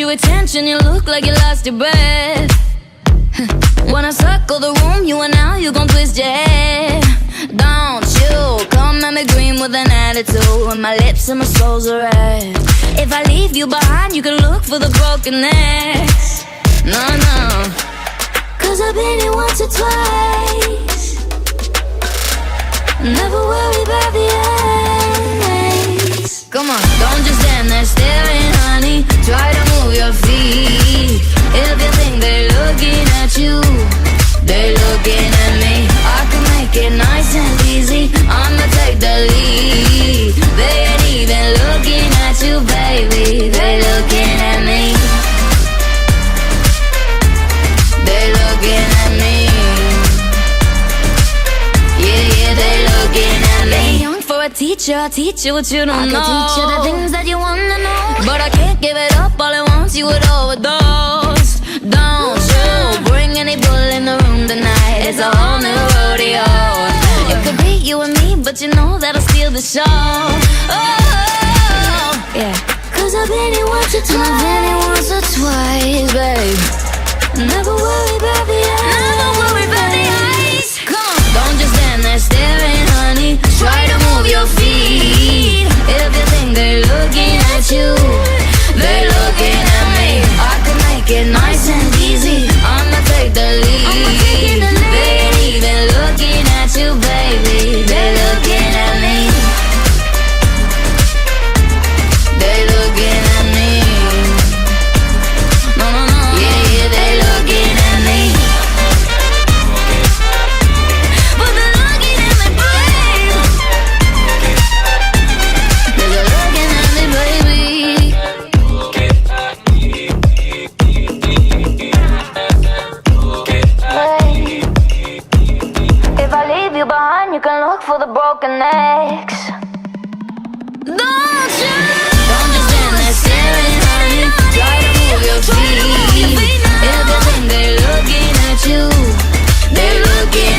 your attention, you look like you lost your breath. Wanna circle the room, you and now you gon' twist your head. Don't you come at me green with an attitude, and my lips and my soul's are red. If I leave you behind, you can look for the broken necks. No, no, cause I've been here once or twice. Never worry about the ends. Come on, don't just stand there staring, honey. Try to move your feet. If you think they're looking at you, they're looking at me. I can make it nice and easy. I'ma take the lead. They ain't even looking at you, baby. They're looking at me. They're looking at me. Yeah, yeah, they're looking at me. Young for a teacher, I'll teach you what you don't know. I can teach you the things that you wanna know, but I can't give it up all at once. You would overdose. Don't you bring any bull in the room tonight. It's a whole new rodeo. It could be you and me, but you know that'll steal the show. Oh, yeah. Cause I've been here once or twice. I've been here once or twice, babe. Never worry about the ice. Never worry about the ice. Come on, don't just stand there staring, honey. Try to move your feet. If you think they're looking at you, they're looking at me. I can make it nice and easy. I'ma take the lead. They ain't even looking at you, baby. They're looking at me. They're looking at me. No, no, no. Yeah, yeah, they're looking at me. But they're looking at me, babe. They're looking at me, baby. If I leave you behind, you can look for the broken necks. Don't you? Don't just stand there staring, honey. Try to move your feet. If you think they're looking at you, they're looking